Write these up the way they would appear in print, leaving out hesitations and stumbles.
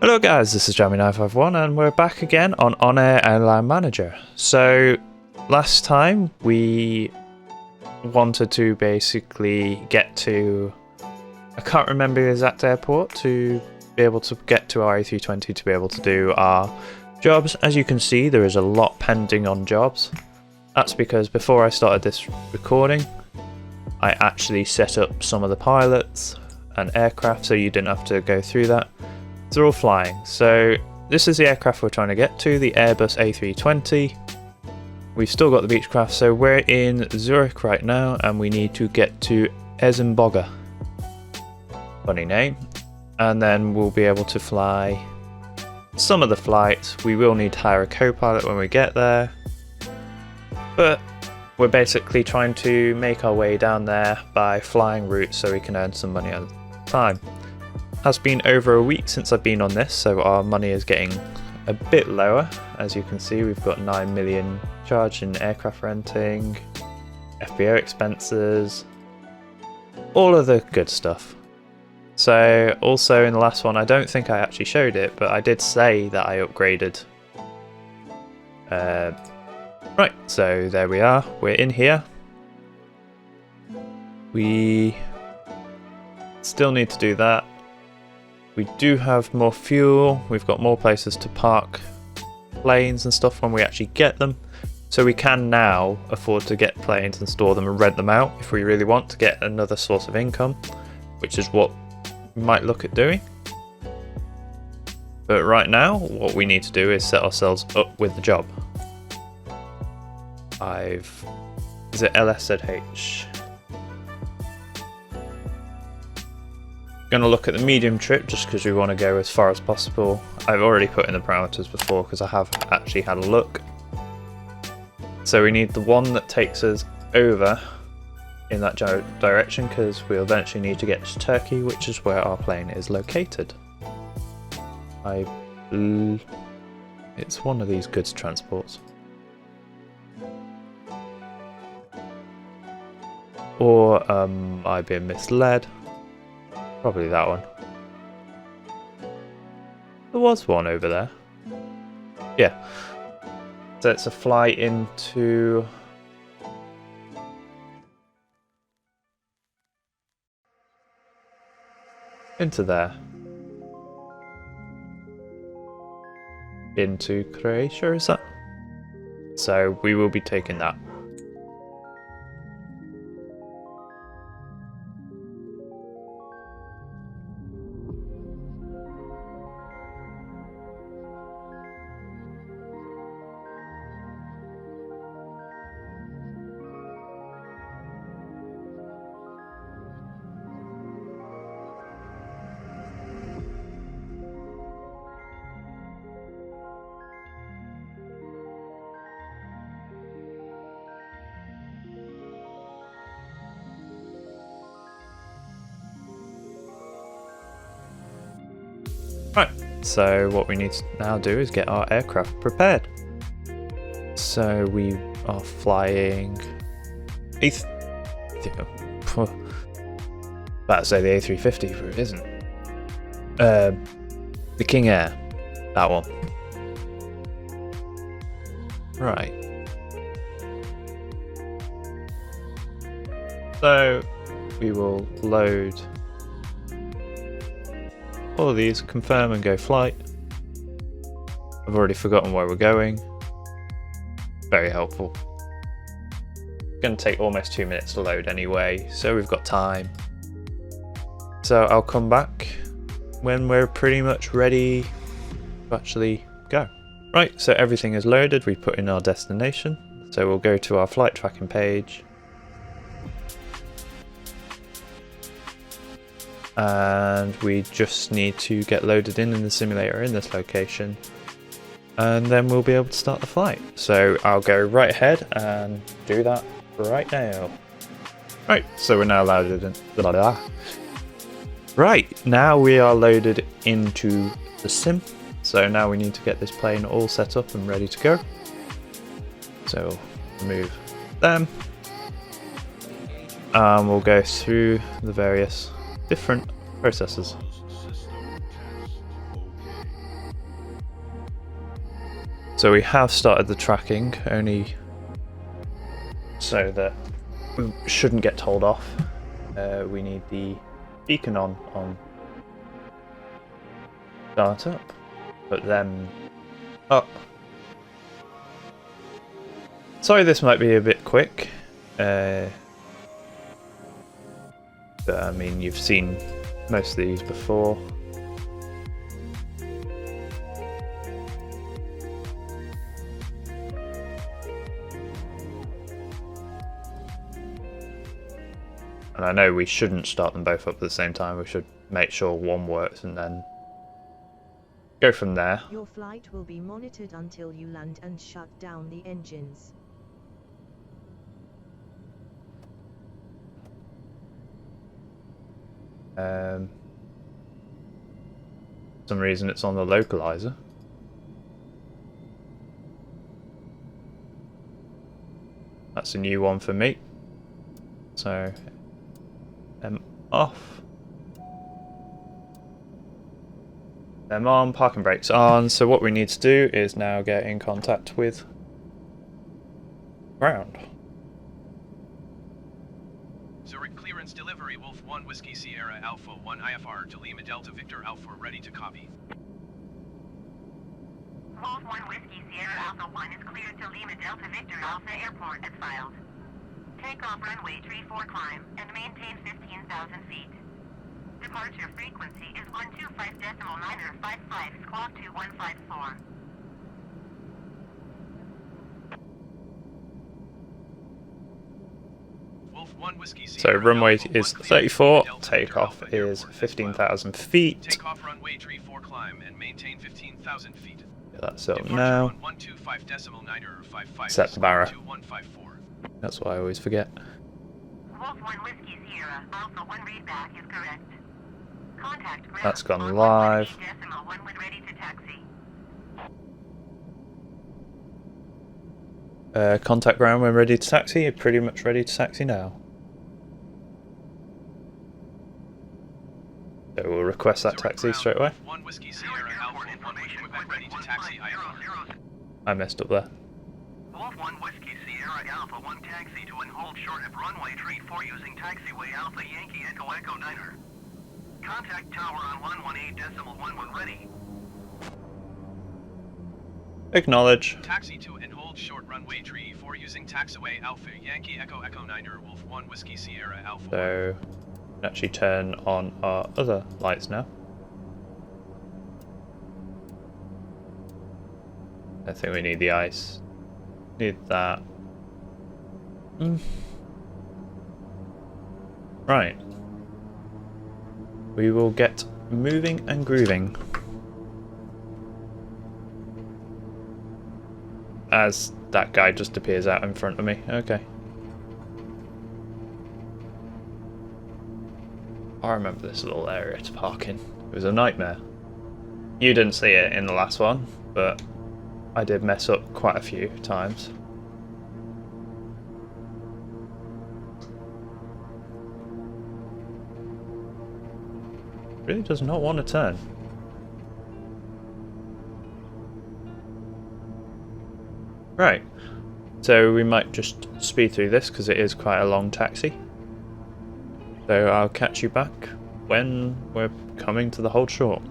Hello guys, this is Jammy951 and we're back again on OnAir Airline Manager. So last time we wanted to basically get to, I can't remember the exact airport, to be able to get to our A320 to be able to do our jobs. As you can see, there is a lot pending on jobs. That's because before I started this recording, I actually set up some of the pilots and aircraft so you didn't have to go through that. They're all flying. So this is the aircraft we're trying to get to, the Airbus A320. We've still got the Beechcraft, so we're in Zurich right now and we need to get to EVGA. Funny name. And then we'll be able to fly some of the flights. We will need to hire a co-pilot when we get there. But we're basically trying to make our way down there by flying routes so we can earn some money at a time. Has been over a week since I've been on this, so our money is getting a bit lower. As you can see, we've got 9 million charged in aircraft renting, FBO expenses, all of the good stuff. So also in the last one, I don't think I actually showed it, but I did say that I upgraded. Right, so there we are, we're in here. We still need to do that. We do have more fuel, we've got more places to park planes and stuff when we actually get them. So we can now afford to get planes and store them and rent them out if we really want to get another source of income, which is what we might look at doing. But right now, what we need to do is set ourselves up with the job. Is it LSZH? Gonna look at the medium trip just because we want to go as far as possible. I've already put in the parameters before because I have actually had a look. So we need the one that takes us over in that direction because we'll eventually need to get to Turkey, which is where our plane is located. It's one of these goods transports. Or I've been misled. Probably that one. There was one over there. Yeah. So it's a flight into... there. Into Croatia, is that? So we will be taking that. Right, so what we need to now do is get our aircraft prepared. So we are flying about to say the A350, but it isn't. The King Air, that one. Right. So we will load all of these, confirm and go flight. I've already forgotten where we're going. Very helpful. It's going to take almost 2 minutes to load anyway, so we've got time. So I'll come back when we're pretty much ready to actually go. Right, so everything is loaded, we put in our destination. So we'll go to our flight tracking page. And we just need to get loaded in the simulator in this location, and then we'll be able to start the flight. So I'll go right ahead and do that right now. Right, so we're now loaded in. Right, now we are loaded into the sim. So now we need to get this plane all set up and ready to go. So remove them. We'll go through the various different processes. So we have started the tracking, only so that we shouldn't get told off. We need the beacon on startup, but then up. Sorry, this might be a bit quick, but I mean, you've seen most of these before. And I know we shouldn't start them both up at the same time. We should make sure one works and then go from there. Your flight will be monitored until you land and shut down the engines. For some reason it's on the localizer. That's a new one for me. So them off. Them on, parking brakes on. So what we need to do is now get in contact with ground. Zurich clearance delivery, Wolf 1 Whiskey Sierra Alpha 1 IFR to Lima Delta Victor Alpha, ready to copy. Wolf 1 Whiskey Sierra Alpha 1 is cleared to Lima Delta Victor Alpha Airport as filed. Takeoff runway 34 climb and maintain 15,000 feet. Departure frequency is 125.955 squawk 2154. Wolf 1 Whiskey So Sierra runway Alpha 1 is cleared 34, Delta Victor takeoff Alpha is Airport as 15,000 feet. Takeoff runway 34 climb and maintain 15,000 feet. Get that set up Departure now. on 125.955 Set the barra. 2154. That's what I always forget. Wolf 1 Whiskey Sierra Alpha 1 readback is correct. Contact ground That's gone on live. 118.1 when ready to taxi. Contact ground when ready to taxi. You're pretty much ready to taxi now. So we'll request that taxi straight away. 1 Whiskey Sierra Alpha 1 Quebec ready to taxi IFR. I messed up there. Wolf 1 Whiskey Sierra Alpha 1 taxi to and hold short at runway 34 using taxiway Alpha Yankee Echo Echo Niner. Contact tower on 118.1 when ready. Acknowledge. Taxi to and hold short runway 34 using taxiway Alpha Yankee Echo Echo Niner Wolf 1 Whiskey Sierra Alpha 1. So we can actually turn on our other lights now. I think we need the ice. Need that. Right. We will get moving and grooving. As that guy just appears out in front of me. Okay. I remember this little area to park in. It was a nightmare. You didn't see it in the last one, but I did mess up quite a few times. Really does not want to turn. Right, so we might just speed through this because it is quite a long taxi. So I'll catch you back when we're coming to the hold short.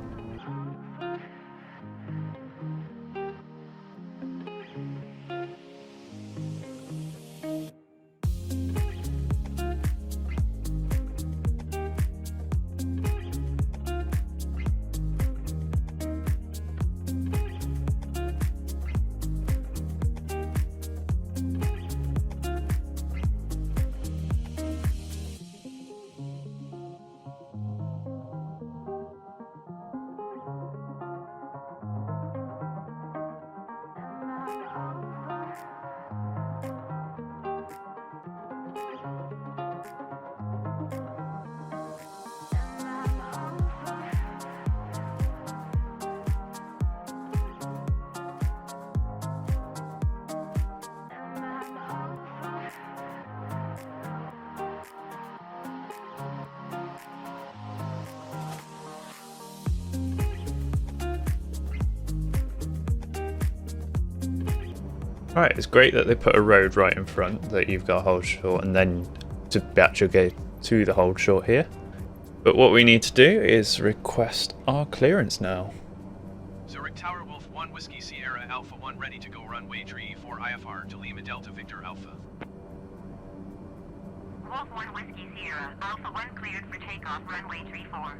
Right, it's great that they put a road right in front that you've got to hold short and then to actually go to the hold short here. But what we need to do is request our clearance now. Zurich Tower Wolf 1 Whiskey Sierra Alpha 1 ready to go runway 34 IFR to Lima Delta Victor Alpha. Wolf 1 Whiskey Sierra Alpha 1 cleared for takeoff runway 34.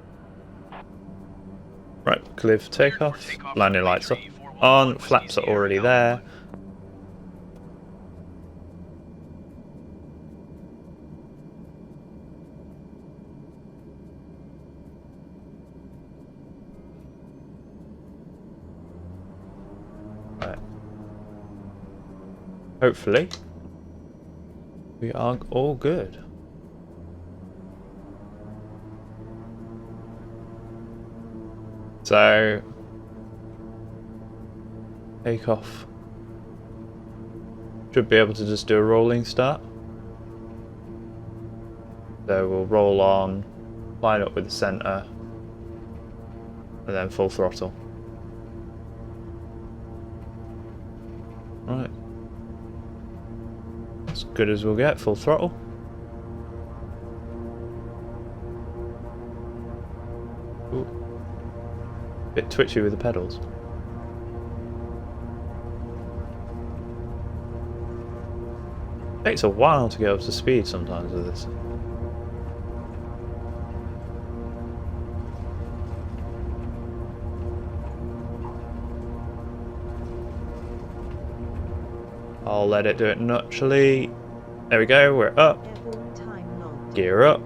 Right, clear for takeoff, landing lights are on, flaps are already there. Right. Hopefully, we are all good. So, take off. Should be able to just do a rolling start. So we'll roll on, line up with the center, and then full throttle. Right. As good as we'll get, full throttle. Ooh. Bit twitchy with the pedals. Takes a while to get up to speed sometimes with this. I'll let it do it naturally. There we go, we're up. Airborne time logged. Gear up.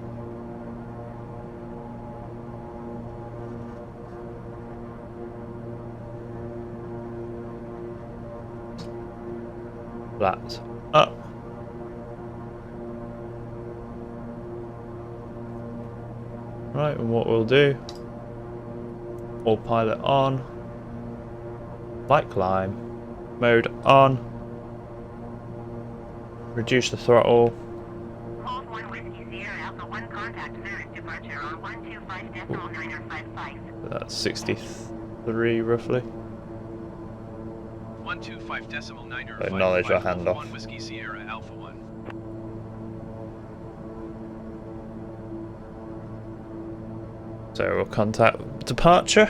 Flat up. Right, and what we'll do, autopilot on, light climb, mode on, reduce the throttle. Wolf 1 Whiskey Sierra Alpha 1 contact service departure on 125.955. That's 63 roughly. 125.9 Acknowledge our handoff. 1 Whiskey Sierra Alpha 1. So we'll contact departure.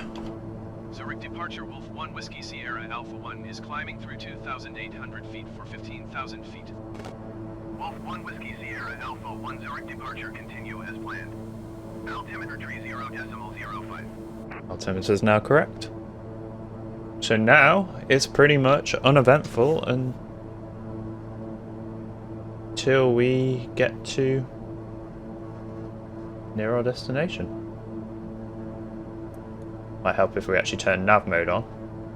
Zurich departure Wolf 1 Whiskey Sierra Alpha 1 is climbing through 2,800 feet for 15,000 feet. Wolf 1 Whiskey Sierra Alpha 1 Zurich departure continue as planned. Altimeter 30.05. Altimeter is now correct. So now it's pretty much uneventful until we get to near our destination. Might help if we actually turn nav mode on.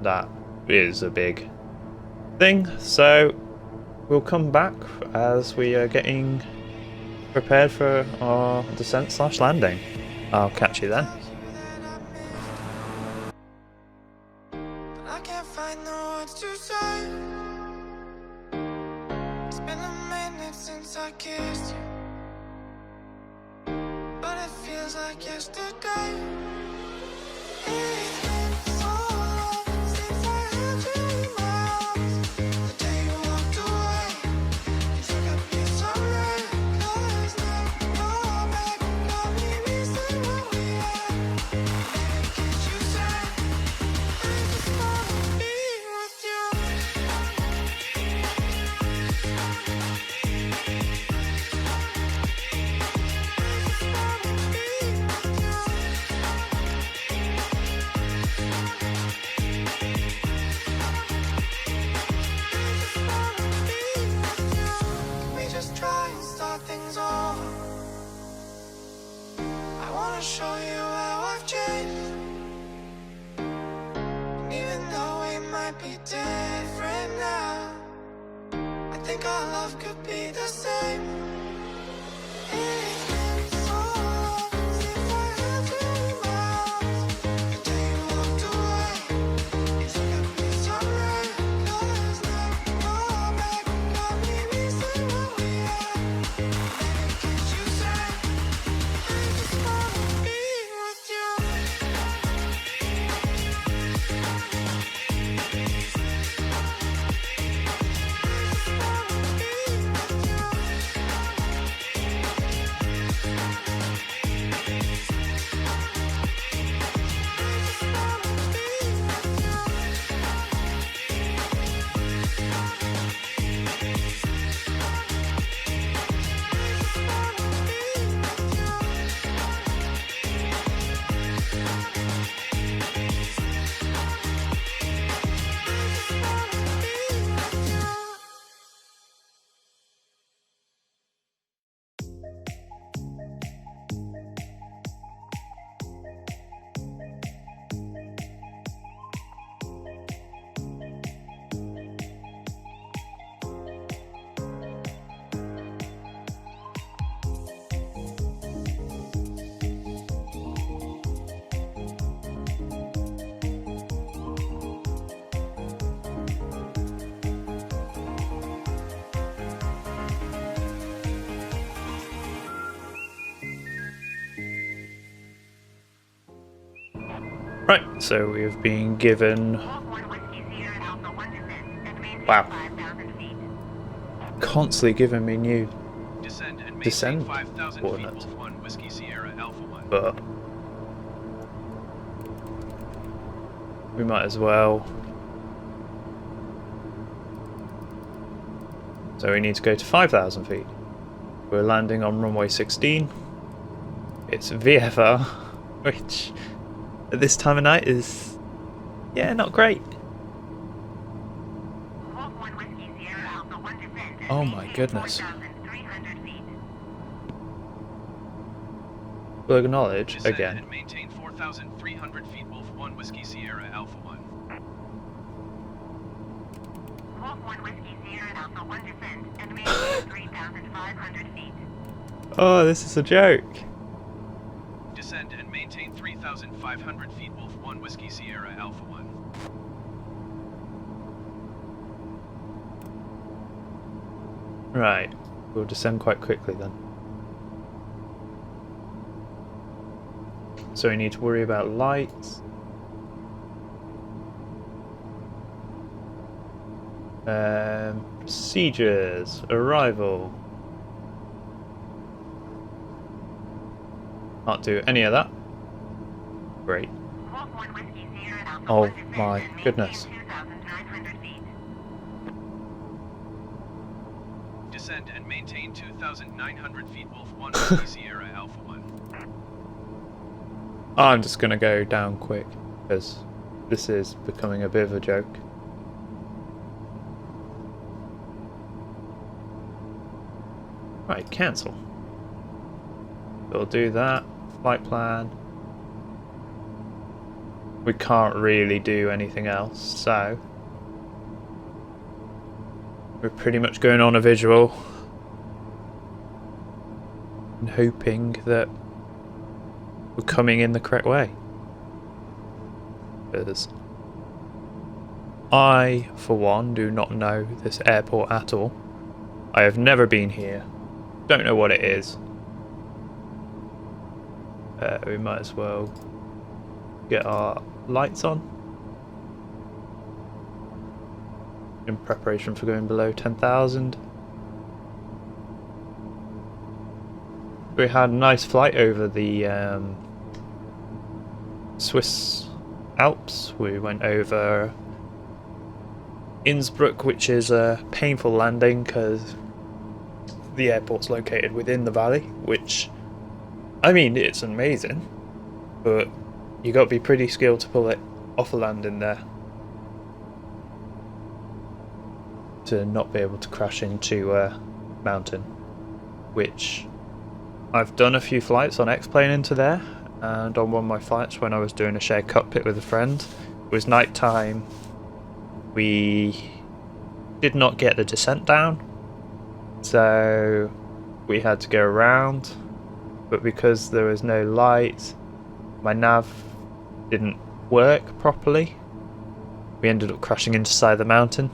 That is a big thing. So we'll come back as we are getting prepared for our descent / landing. I'll catch you then. I can't find the words to say. It's been a minute since I kissed you, but it feels like yesterday. It's been so long since I held you in my arms. The day you walked away, you took a piece of me. 'Cause now you're back, got me missing what we had. Baby, can't you say I just wanna be with you? Can we just try and start things over? I wanna show you how I've changed. And even though we might be different now, I think our love could be the same. It's been so long since I held you in my arms. The day you walked away, you took a piece of me. 'Cause now you're back, got me missing what we had. Baby, can't you say I just wanna be with you? Right, so we've been given... Wolf 1 Whiskey Sierra Alpha 1 descent and maintain Wow. 5,000 feet. constantly giving me new Descend and maintain descent 5,000 feet. coordinates. Wolf 1 Whiskey Sierra Alpha 1. But we might as well. So we need to go to 5,000 feet. We're landing on runway 16. It's VFR, which at this time of night is, yeah, not great. Wolf 1 Whiskey Sierra Alpha 1 descent and Oh my maintain goodness. 4,300 feet. We'll acknowledge Descend again. and maintain 4,300 feet. Wolf 1 Whiskey Sierra Alpha 1. Wolf 1 Whiskey Sierra Alpha 1 descent and maintain 3,500 feet. Oh, this is a joke. Descend and maintain 3,500 feet. Wolf 1 Whiskey Sierra Alpha 1. Right, we'll descend quite quickly then. So we need to worry about lights. Procedures, arrival. Can't do any of that. Great. Wolf 1 Whiskey Sierra Alpha Oh 1 descent my and maintain goodness. 2,900 feet. Descend and maintain 2,900 feet. Wolf 1 Whiskey Sierra Alpha 1. I'm just gonna go down quick because this is becoming a bit of a joke. Right, cancel. We'll do that. Flight plan. We can't really do anything else, so we're pretty much going on a visual and hoping that we're coming in the correct way. Because I, for one, do not know this airport at all. I have never been here. Don't know what it is. We might as well get our lights on in preparation for going below 10,000. We had a nice flight over the Swiss Alps. We went over Innsbruck, which is a painful landing because the airport's located within the valley, which, I mean, it's amazing, but you got to be pretty skilled to pull it off a landing there to not be able to crash into a mountain, which I've done a few flights on X-Plane into there, and on one of my flights when I was doing a shared cockpit with a friend, it was night time. We did not get the descent down, so we had to go around, but because there was no light, my nav didn't work properly. We ended up crashing into the side of the mountain.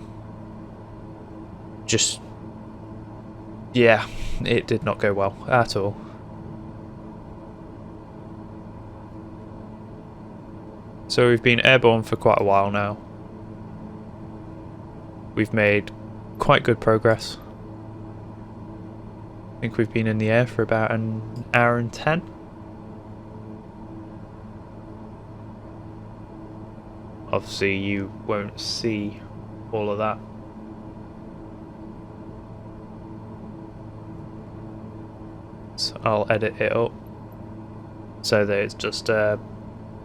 Just, yeah, it did not go well at all. So we've been airborne for quite a while now. We've made quite good progress. I think we've been in the air for about an hour and 10. Obviously you won't see all of that. So I'll edit it up so that it's just a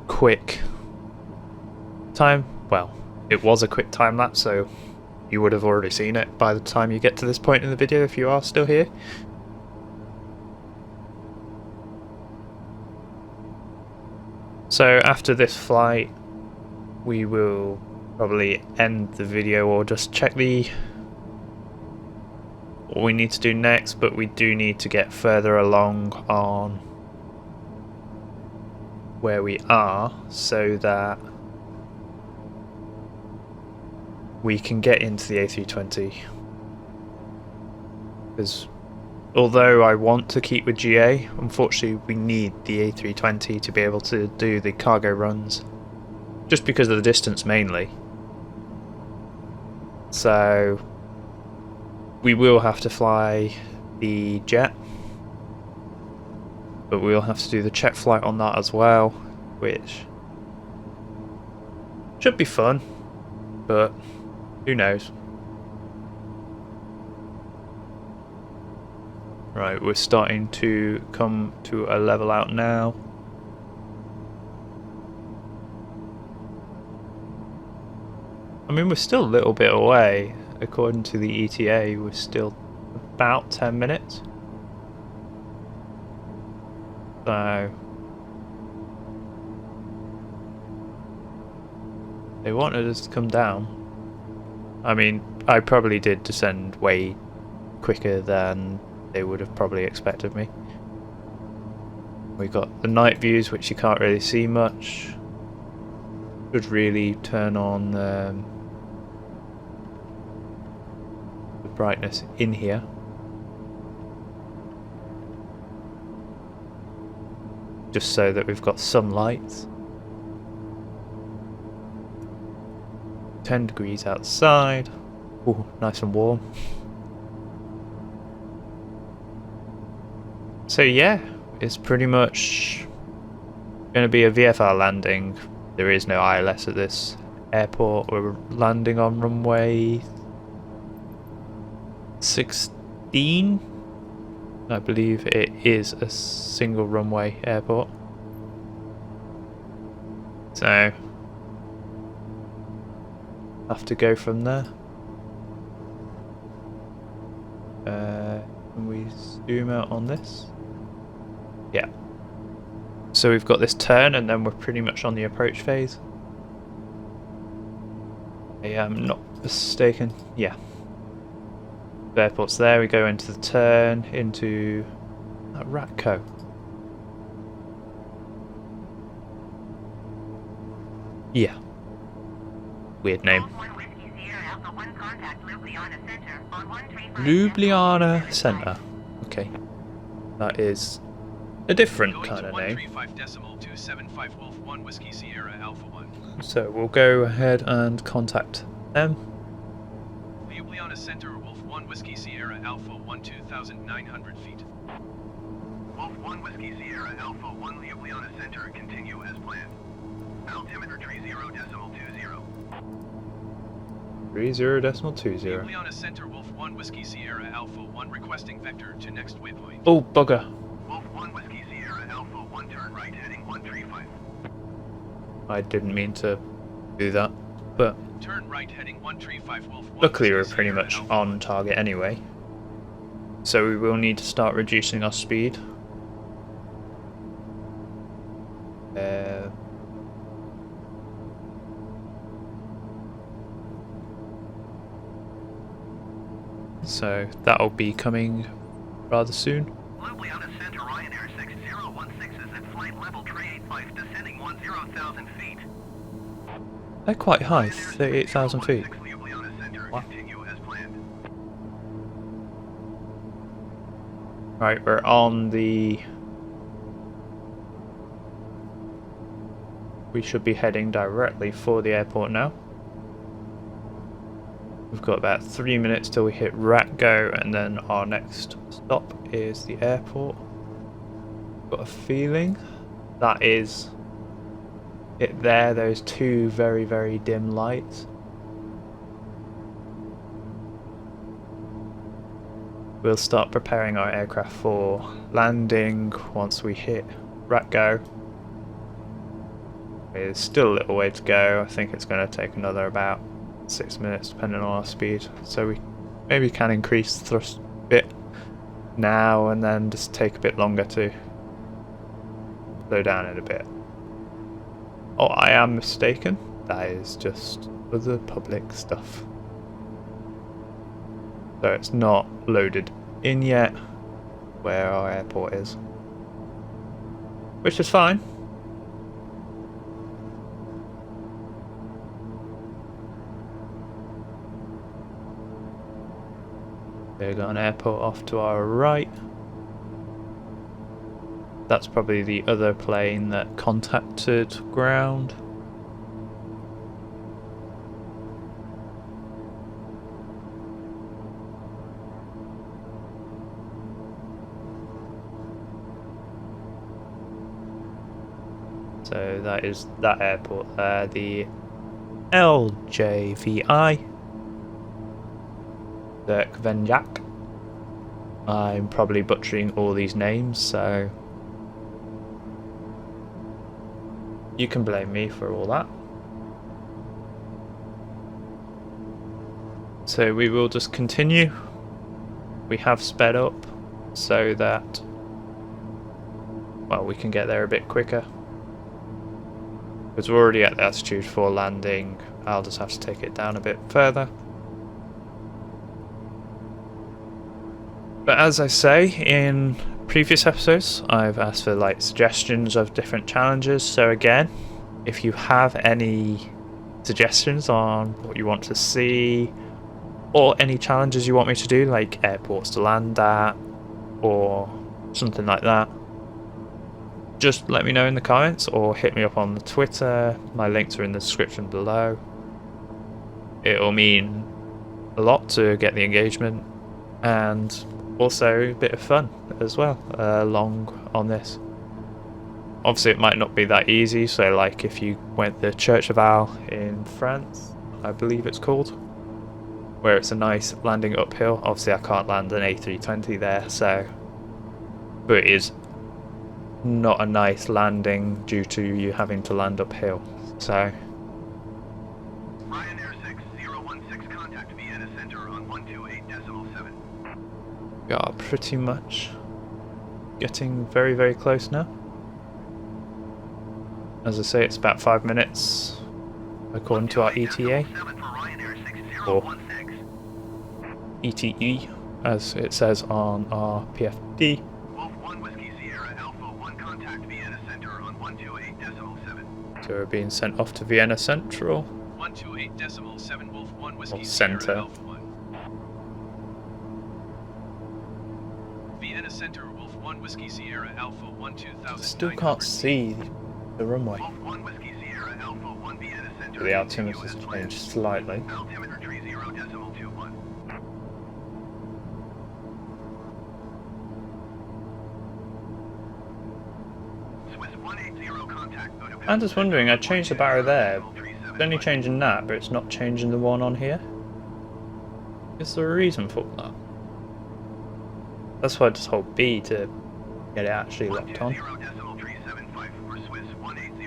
quick time. Well, it was a quick time lapse, so you would have already seen it by the time you get to this point in the video if you are still here. So after this flight, we will probably end the video or just check what we need to do next, but we do need to get further along on where we are so that we can get into the A320. Because although I want to keep with GA, unfortunately we need the A320 to be able to do the cargo runs just because of the distance mainly. So we will have to fly the jet, but we'll have to do the check flight on that as well, which should be fun, but who knows. Right, we're starting to come to a level out now. I mean, we're still a little bit away. According to the ETA, we're still about 10 minutes. So they wanted us to come down. I mean, I probably did descend way quicker than they would have probably expected me. We got the night views, which you can't really see much. Should really turn on the brightness in here. Just so that we've got some light. 10 degrees outside. Ooh, nice and warm. So yeah, it's pretty much going to be a VFR landing. There is no ILS at this airport. We're landing on runway 16. I believe it is a single runway airport. So have to go from there. Can we zoom out on this? Yeah. So we've got this turn and then we're pretty much on the approach phase. I am not mistaken. Yeah. The airport's there, we go into the turn, into that Ratco. Yeah. Weird name. Ljubljana Center. Okay. That is a different kind of name. So we'll go ahead and contact them. Ljubljana Center, Wolf 1 Whiskey Sierra Alpha 1 2,900 feet. Wolf 1 Whiskey Sierra Alpha 1 Ljubljana Center, continue as planned. Altimeter 30.20. 30.20. Ljubljana Center, Wolf 1 Whiskey Sierra Alpha 1 requesting vector to next waypoint. Oh, bugger. Wolf 1 Whiskey Sierra Alpha 1 turn right heading 135. I didn't mean to do that, but Turn right heading 135 Wolf 1 luckily we're Whiskey pretty Sierra much Alpha on target anyway. So we will need to start reducing our speed. So that'll be coming rather soon. Ljubljana Center, Ryanair 6016 is at flight level 385, descending 10,000 feet. They're quite high, 38,000 feet. Ljubljana Center, Wow. continue as planned. Right, we're on the... We should be heading directly for the airport now. We've got about 3 minutes till we hit Ratco, and then our next stop is the airport. Got a feeling that is it there, those two very, very dim lights. We'll start preparing our aircraft for landing once we hit Ratco. There's still a little way to go. I think it's going to take another about 6 minutes depending on our speed, so we maybe can increase the thrust a bit now and then just take a bit longer to slow down it a bit. Oh, I am mistaken, that is just other public stuff, so it's not loaded in yet where our airport is, which is fine. We've got an airport off to our right. That's probably the other plane that contacted ground. So that is that airport there, the LJVI. Venjak. I'm probably butchering all these names, so you can blame me for all that. So we will just continue. We have sped up so that, well, we can get there a bit quicker. Because we're already at the altitude for landing, I'll just have to take it down a bit further. But as I say in previous episodes, I've asked for like suggestions of different challenges. So again, if you have any suggestions on what you want to see, or any challenges you want me to do, like airports to land at, or something like that, just let me know in the comments or hit me up on the Twitter. My links are in the description below. It'll mean a lot to get the engagement and also a bit of fun as well along on this. Obviously it might not be that easy, so like if you went the Church of Al in France, I believe it's called, where it's a nice landing uphill. Obviously I can't land an A320 there, so, but it is not a nice landing due to you having to land uphill. So Ryanair 6016, contact Vienna Center on 128.7. we are pretty much getting very, very close now. As I say, it's about 5 minutes according to our ETA, or ETE as it says on our PFD. Wolf 1 Whiskey Sierra Alpha 1, contact Vienna Center on 128.7. So we're being sent off to Vienna Central. 128.7 Wolf 1 Whiskey Or Sierra center. Alpha 1. Vienna Center Wolf 1 Whiskey Sierra Alpha 1 2000. Still can't see the runway. Wolf 1 Whiskey Sierra Alpha 1 Vienna Center. The altimeter has changed slightly. Altimeter 30.21. Swiss 180 contact Budapest. I'm just wondering, I changed the barrier there. It's only changing that, but it's not changing the one on here. Is there a reason for that? That's why I just hold B to get it actually locked on.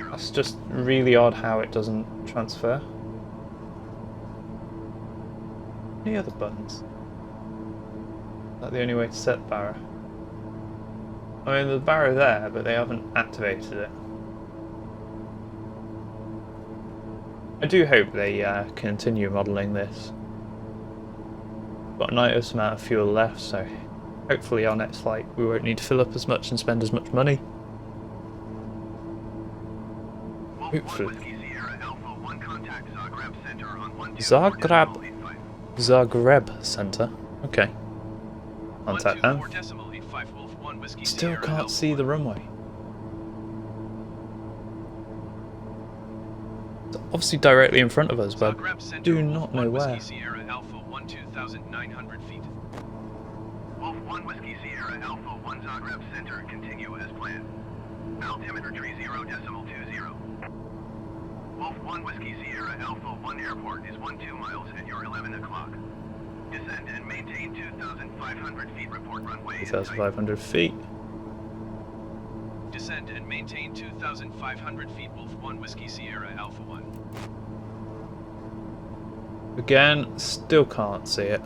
That's just really odd how it doesn't transfer. Any other buttons? Is that the only way to set the barrier? I mean, there's a barrier there, but they haven't activated it. I do hope they continue modelling this. Got a nice amount of fuel left, so hopefully our next flight we won't need to fill up as much and spend as much money. Hopefully. Zagreb Center. Okay. Contact them. Still can't see the runway. It's obviously directly in front of us, but I do not know where. Wolf 1 Whiskey Sierra Alpha 1 Zagreb Center, continue as planned. Altimeter 30.20. Wolf 1 Whiskey Sierra Alpha 1 Airport is 12 miles at your 11 o'clock. Descend and maintain 2,500 feet. Report runway. 2,500 feet. Descend and maintain 2,500 feet. Wolf 1 Whiskey Sierra Alpha 1. Again, still can't see it.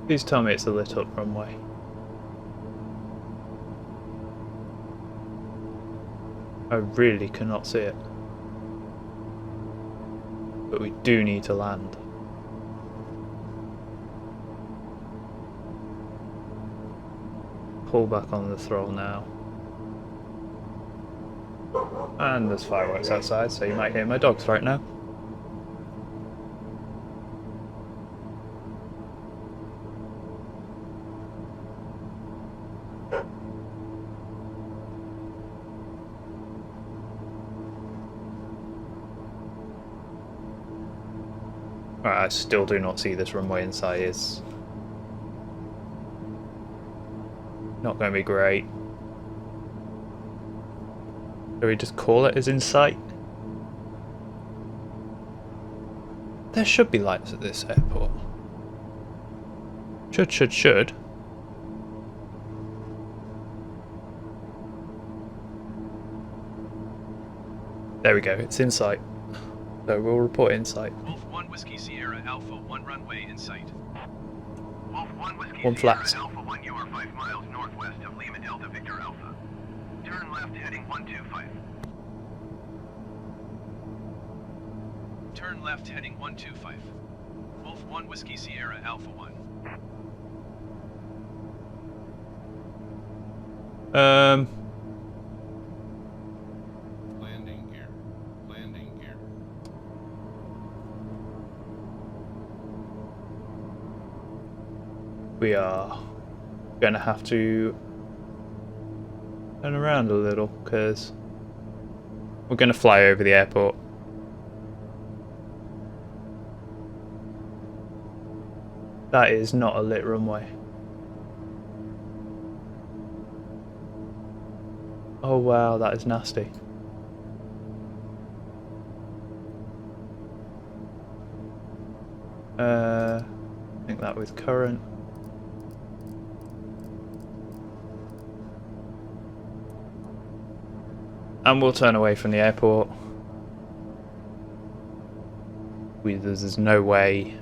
Please tell me it's a lit up runway. I really cannot see it. But we do need to land. Pull back on the throttle now. And there's fireworks outside, so you might hear my dogs right now. Alright, I still do not see this runway inside. It's Not going to be great. Shall we just call it as in sight? There should be lights at this airport. Should. There we go, it's in sight. So we'll report in sight. Wolf 1 Whiskey Sierra Alpha 1 runway in sight. Wolf 1 Whiskey One Sierra flat. Alpha 1, you are 5 miles northwest of Lima Delta Victor Alpha. Turn left heading 125. Turn left heading 125. Wolf 1 Whiskey Sierra Alpha 1. Landing gear. Landing gear. We are gonna have to turn around a little because we're gonna fly over the airport. That is not a lit runway. Oh wow, that is nasty. I think that with current. And we'll turn away from the airport. There's no way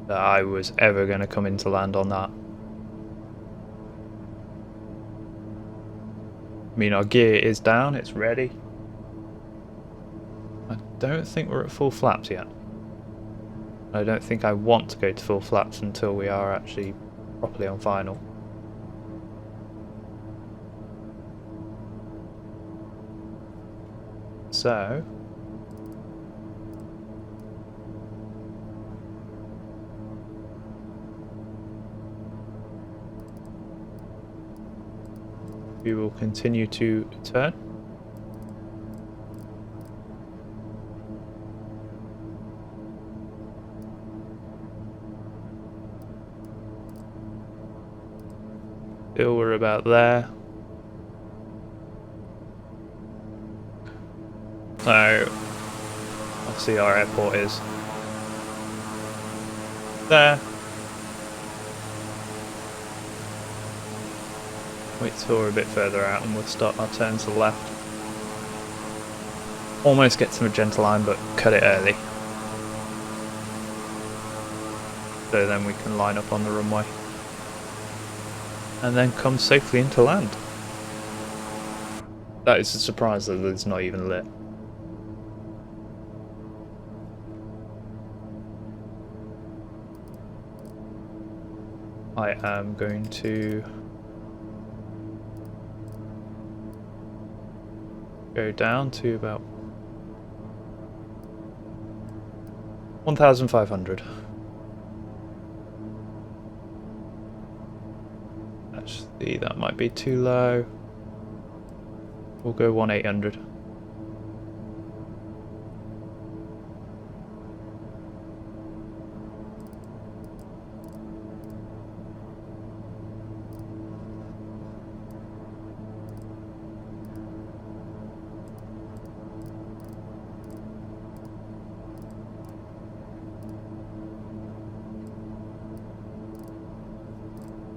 that I was ever going to come into land on that. I mean, our gear is down, it's ready. I don't think we're at full flaps yet. I don't think I want to go to full flaps until we are actually properly on final. So we will continue to turn. Still we're about there. So obviously our airport is there. Wait till we're a bit further out and we'll start our turn to the left. Almost get to magenta line but cut it early. So then we can line up on the runway. And then come safely into land. That is a surprise that it's not even lit. I am going to go down to about 1,500. Actually, that might be too low. We'll go 1,800.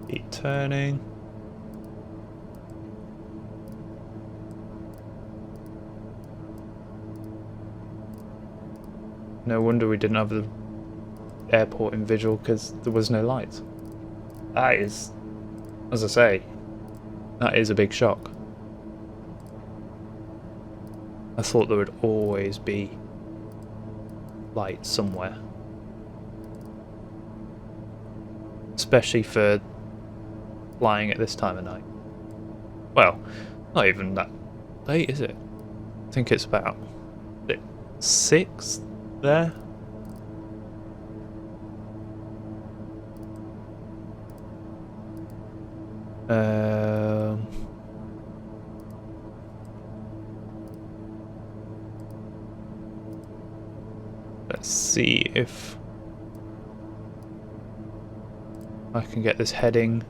Keep turning. No wonder we didn't have the airport in visual because there was no lights. That is, as I say, that is a big shock. I thought there would always be lights somewhere. Especially for flying at this time of night. Well, not even that late, is it? I think it's about 6 there. Let's see if I can get this heading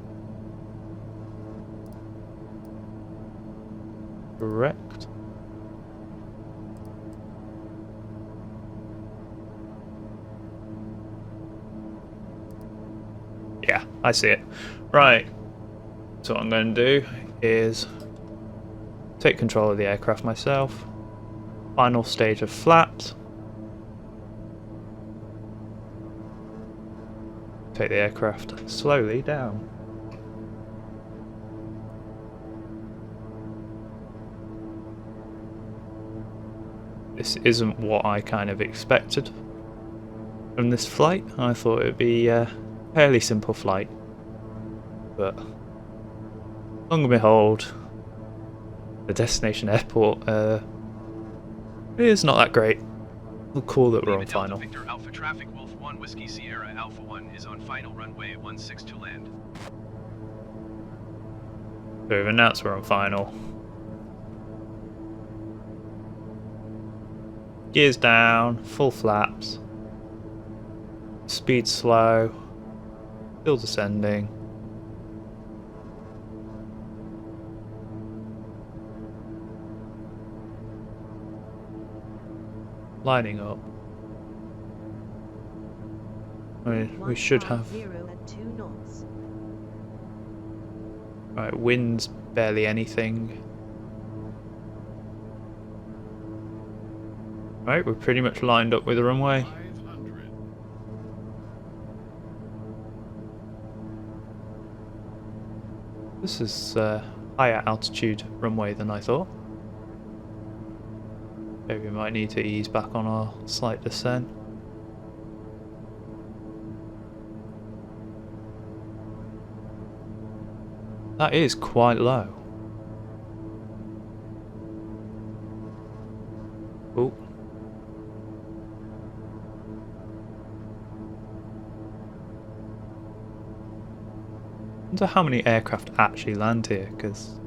correct. Yeah, I see it. Right. So what I'm going to do is take control of the aircraft myself. Final stage of flaps. Take the aircraft slowly down. This isn't what I kind of expected from this flight. I thought it would be a fairly simple flight, but long and behold, the destination airport is not that great. We'll call that we're on Lima final. Delta Victor Alpha Traffic Wolf 1 Whiskey Sierra Alpha 1 is on final runway 16 to land. So we've announced we're on final. Gears down, full flaps. Speed slow. Still descending. Lining up. We should have. 150 at 2 knots. Right, wind's barely anything. Right, we're pretty much lined up with the runway. 500. This is higher altitude runway than I thought. Maybe we might need to ease back on our slight descent. That is quite low. Oh. I wonder how many aircraft actually land here, because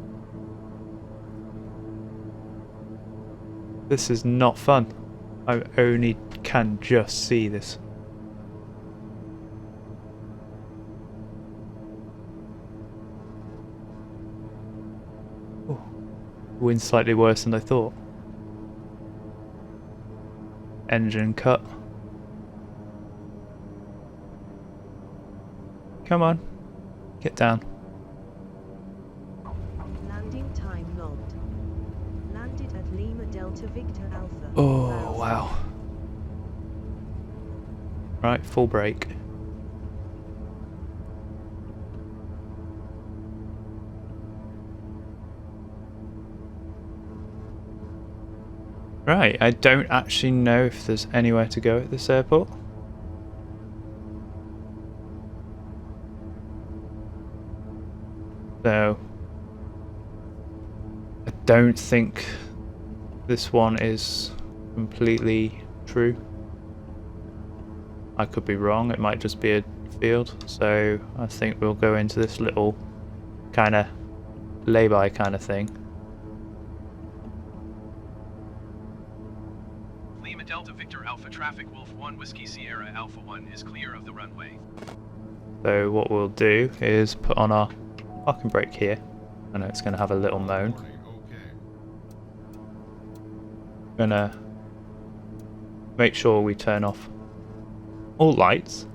this is not fun. I only can just see this. Oh, wind's slightly worse than I thought. Engine cut. Come on, get down. Landing time logged. Landed at Lima Delta Victor Alpha. Oh, 1000. wow. Right, full brake. Right, I don't actually know if there's anywhere to go at this airport. So, I don't think this one is completely true. I could be wrong, it might just be a field. So, I think we'll go into this little kind of lay-by kind of thing. Lima Delta Victor Alpha Traffic Wolf 1 Whiskey Sierra Alpha 1 is clear of the runway. So what we'll do is put on our parking brake here. I know it's going to have a little moan. Okay. Gonna make sure we turn off all lights.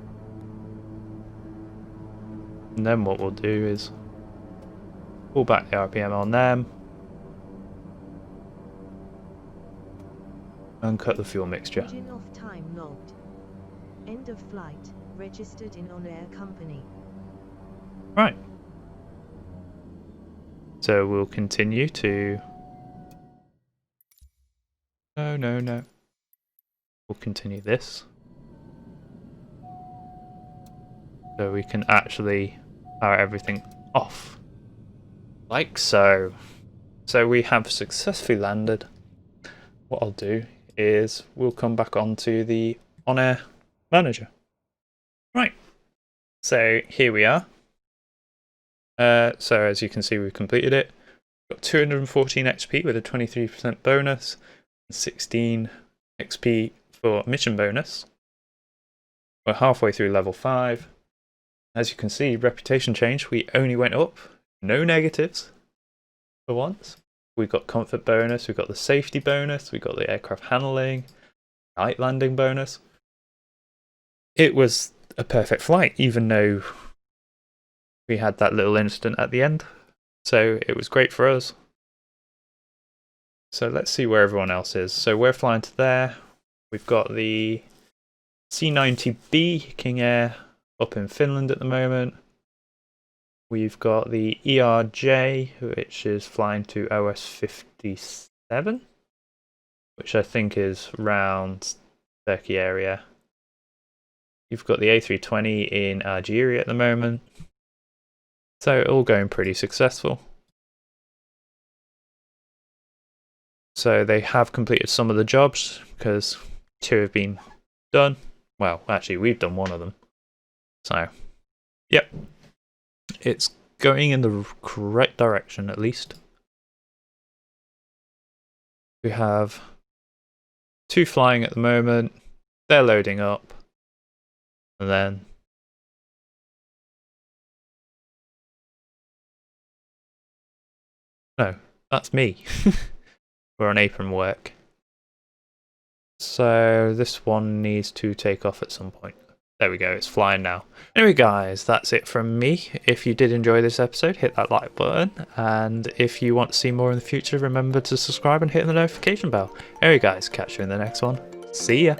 And then what we'll do is pull back the RPM on them. And cut the fuel mixture. Engine off time logged. End of flight. Registered in OnAir company. Right. So we'll continue to... No. We'll continue this. So we can actually power everything off. Like so. So we have successfully landed. What I'll do is we'll come back onto the OnAir manager. Right. So here we are. So as you can see, we've completed it. Got 214 XP with a 23% bonus, and 16 XP for mission bonus. We're halfway through level 5. As you can see, reputation change. We only went up, no negatives for once. We got comfort bonus, we got the safety bonus, we got the aircraft handling, night landing bonus. It was a perfect flight, even though we had that little incident at the end. So it was great for us. So let's see where everyone else is. So we're flying to there. We've got the C90B King Air up in Finland at the moment. We've got the ERJ, which is flying to OS 57, which I think is around Turkey area. You've got the A320 in Algeria at the moment. So all going pretty successful. So they have completed some of the jobs because 2 have been done. Well, actually we've done 1 of them. So, yep. It's going in the correct direction at least. We have 2 flying at the moment. They're loading up. And then no, that's me. We're on apron work. So this one needs to take off at some point. There we go, it's flying now. Anyway guys, that's it from me. If you did enjoy this episode, hit that like button. And if you want to see more in the future, remember to subscribe and hit the notification bell. Anyway guys, catch you in the next one. See ya!